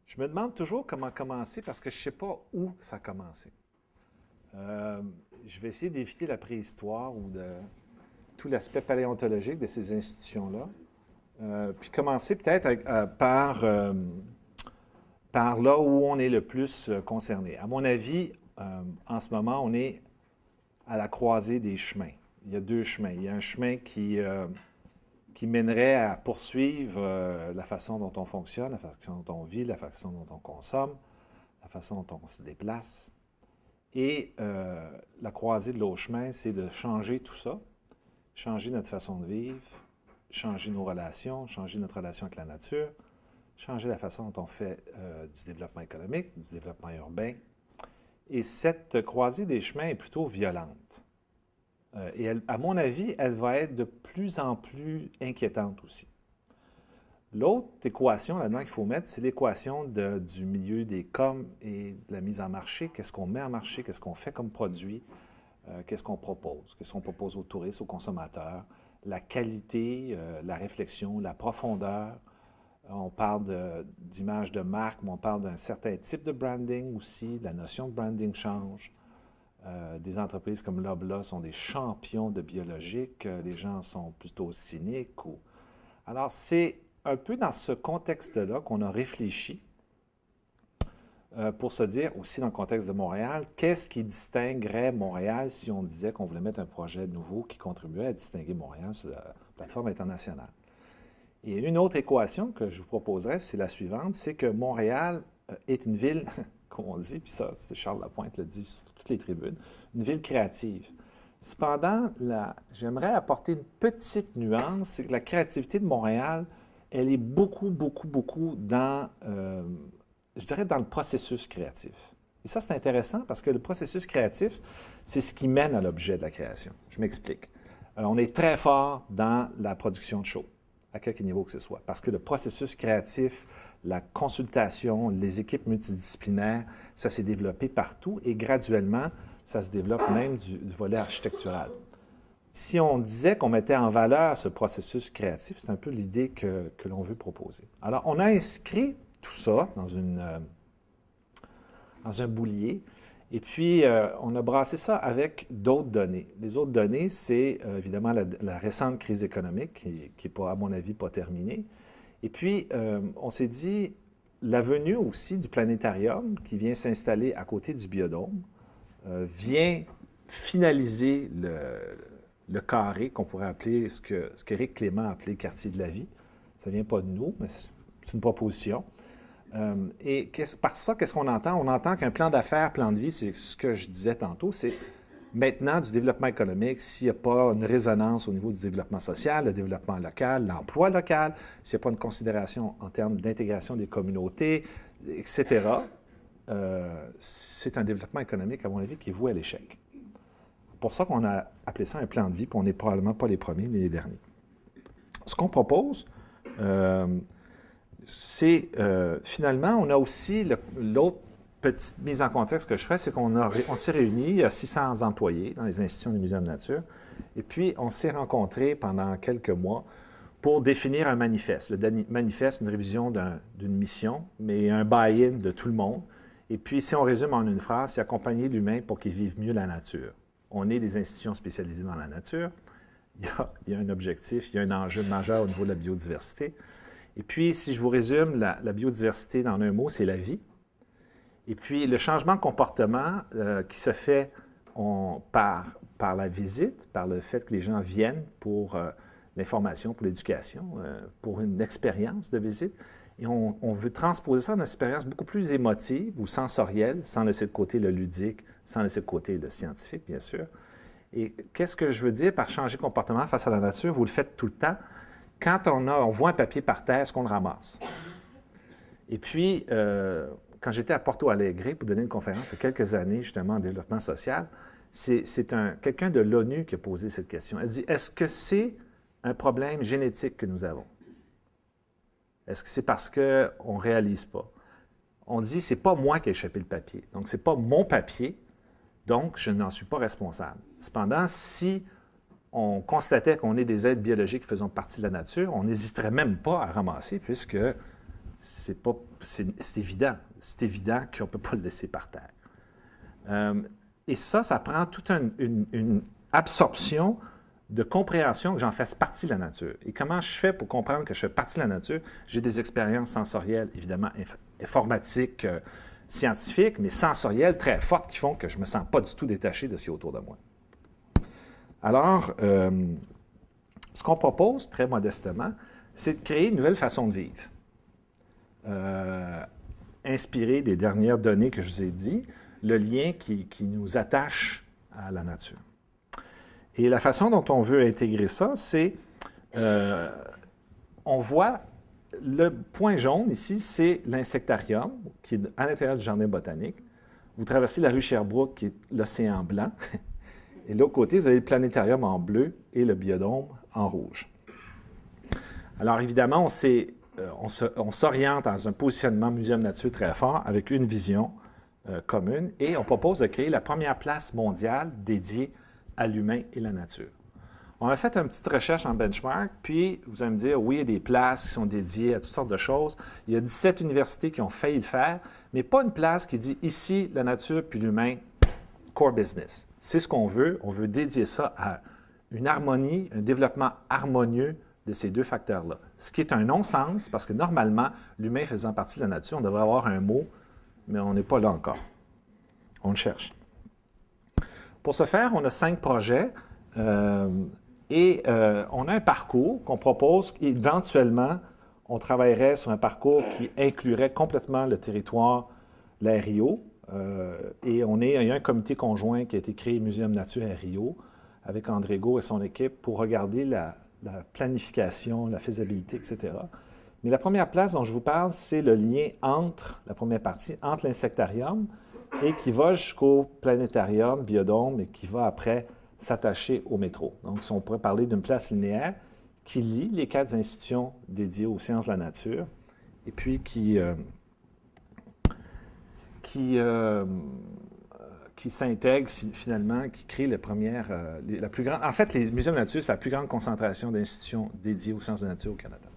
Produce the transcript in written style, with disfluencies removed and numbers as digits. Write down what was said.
Je me demande toujours comment commencer parce que je ne sais pas où ça a commencé. Euh, je vais essayer d'éviter la préhistoire ou tout l'aspect paléontologique de ces institutions-là. Puis commencer peut-être par là où on est le plus concerné. À mon avis, en ce moment, on est à la croisée des chemins. Il y a deux chemins. Il y a un chemin qui mènerait à poursuivre la façon dont on fonctionne, la façon dont on vit, la façon dont on consomme, la façon dont on se déplace. Et la croisée de l'autre chemin, c'est de changer tout ça, changer notre façon de vivre, changer nos relations, changer notre relation avec la nature, changer la façon dont on fait du développement économique, du développement urbain. Et cette croisée des chemins est plutôt violente. Et elle, à mon avis, elle va être de plus en plus inquiétante aussi. L'autre équation là-dedans qu'il faut mettre, c'est l'équation du milieu des coms et de la mise en marché. Qu'est-ce qu'on met en marché? Qu'est-ce qu'on fait comme produit? Qu'est-ce qu'on propose? Qu'est-ce qu'on propose aux touristes, aux consommateurs? La qualité, la réflexion, la profondeur. On parle d'image de marque, mais on parle d'un certain type de branding aussi. La notion de branding change. Des entreprises comme Loblaw sont des champions de biologique. Les gens sont plutôt cyniques. Alors, c'est un peu dans ce contexte-là qu'on a réfléchi pour se dire, aussi dans le contexte de Montréal, qu'est-ce qui distinguerait Montréal si on disait qu'on voulait mettre un projet nouveau qui contribuerait à distinguer Montréal sur la plateforme internationale. Et une autre équation que je vous proposerais, c'est la suivante, c'est que Montréal est une ville, comme on dit, puis ça, c'est Charles Lapointe le dit sur toutes les tribunes, une ville créative. Cependant, j'aimerais apporter une petite nuance, c'est que la créativité de Montréal, elle est beaucoup, beaucoup, beaucoup dans, je dirais, dans le processus créatif. Et ça, c'est intéressant parce que le processus créatif, c'est ce qui mène à l'objet de la création. Je m'explique. On est très fort dans la production de shows, à quelque niveau que ce soit, parce que le processus créatif, la consultation, les équipes multidisciplinaires, ça s'est développé partout et graduellement, ça se développe même du volet architectural. Si on disait qu'on mettait en valeur ce processus créatif, c'est un peu l'idée que l'on veut proposer. Alors, on a inscrit tout ça dans un boulier, et puis on a brassé ça avec d'autres données. Les autres données, c'est évidemment la récente crise économique, qui n'est pas, à mon avis, pas terminée. Et puis, on s'est dit, la venue aussi du planétarium, qui vient s'installer à côté du biodôme, vient finaliser le carré qu'on pourrait appeler ce qu'Éric Clément a appelé quartier de la vie. Ça ne vient pas de nous, mais c'est une proposition. Et par ça, qu'est-ce qu'on entend? On entend qu'un plan d'affaires, plan de vie, c'est ce que je disais tantôt, c'est maintenant du développement économique, s'il n'y a pas une résonance au niveau du développement social, le développement local, l'emploi local, s'il n'y a pas une considération en termes d'intégration des communautés, etc., c'est un développement économique, à mon avis, qui est voué à l'échec. C'est pour ça qu'on a appelé ça un plan de vie, puis on n'est probablement pas les premiers, ni les derniers. Ce qu'on propose, c'est finalement, on a aussi l'autre petite mise en contexte que je fais, c'est on s'est réunis, il y a 600 employés dans les institutions du Muséum de nature, et puis on s'est rencontrés pendant quelques mois pour définir un manifeste. Le manifeste, une révision d'une mission, mais un buy-in de tout le monde. Et puis, si on résume en une phrase, c'est accompagner l'humain pour qu'il vive mieux la nature. On est des institutions spécialisées dans la nature. Il y a un objectif, il y a un enjeu majeur au niveau de la biodiversité. Et puis, si je vous résume, la biodiversité, dans un mot, c'est la vie. Et puis, le changement de comportement qui se fait par la visite, par le fait que les gens viennent pour l'information, pour l'éducation, pour une expérience de visite. Et on veut transposer ça dans une expérience beaucoup plus émotive ou sensorielle, sans laisser de côté le ludique, sans laisser de côté le scientifique, bien sûr. Et qu'est-ce que je veux dire par changer de comportement face à la nature? Vous le faites tout le temps. Quand on voit un papier par terre, est-ce qu'on le ramasse? Et puis, quand j'étais à Porto Alegre pour donner une conférence il y a quelques années, justement, en développement social, c'est quelqu'un de l'ONU qui a posé cette question. Elle dit, est-ce que c'est un problème génétique que nous avons? Est-ce que c'est parce qu'on ne réalise pas? On dit, c'est pas moi qui ai échappé le papier. Donc, c'est pas mon papier, donc je n'en suis pas responsable. Cependant, si on constatait qu'on est des êtres biologiques qui faisons partie de la nature, on n'hésiterait même pas à ramasser, puisque C'est évident. C'est évident qu'on ne peut pas le laisser par terre. Et ça prend toute une absorption de compréhension que j'en fasse partie de la nature. Et comment je fais pour comprendre que je fais partie de la nature? J'ai des expériences sensorielles, évidemment, informatiques, scientifiques, mais sensorielles très fortes qui font que je ne me sens pas du tout détaché de ce qui est autour de moi. Alors, ce qu'on propose, très modestement, c'est de créer une nouvelle façon de vivre. Inspiré des dernières données que je vous ai dit, le lien qui nous attache à la nature. Et la façon dont on veut intégrer ça, c'est, on voit le point jaune ici, c'est l'insectarium, qui est à l'intérieur du jardin botanique. Vous traversez la rue Sherbrooke, qui est l'océan blanc. Et de l'autre côté, vous avez le planétarium en bleu et le biodôme en rouge. Alors évidemment, on s'oriente dans un positionnement Muséum Nature très fort avec une vision commune et on propose de créer la première place mondiale dédiée à l'humain et la nature. On a fait une petite recherche en benchmark, puis vous allez me dire, oui, il y a des places qui sont dédiées à toutes sortes de choses. Il y a 17 universités qui ont failli le faire, mais pas une place qui dit ici, la nature puis l'humain, core business. C'est ce qu'on veut. On veut dédier ça à une harmonie, un développement harmonieux de ces deux facteurs-là. Ce qui est un non-sens, parce que normalement, l'humain faisant partie de la nature, on devrait avoir un mot, mais on n'est pas là encore. On le cherche. Pour ce faire, on a 5 projets et on a un parcours qu'on propose. Éventuellement, on travaillerait sur un parcours qui inclurait complètement le territoire, la Rio. Et il y a un comité conjoint qui a été créé, Muséum Nature à Rio, avec André Gault et son équipe, pour regarder la planification, la faisabilité, etc. Mais la première place dont je vous parle, c'est le lien entre, la première partie, entre l'insectarium et qui va jusqu'au planétarium, biodôme, et qui va après s'attacher au métro. Donc, si on pourrait parler d'une place linéaire qui lie les 4 institutions dédiées aux sciences de la nature et puis qui s'intègre finalement, qui crée la plus grande... En fait, les muséums de nature, c'est la plus grande concentration d'institutions dédiées aux sciences de la nature au Canada.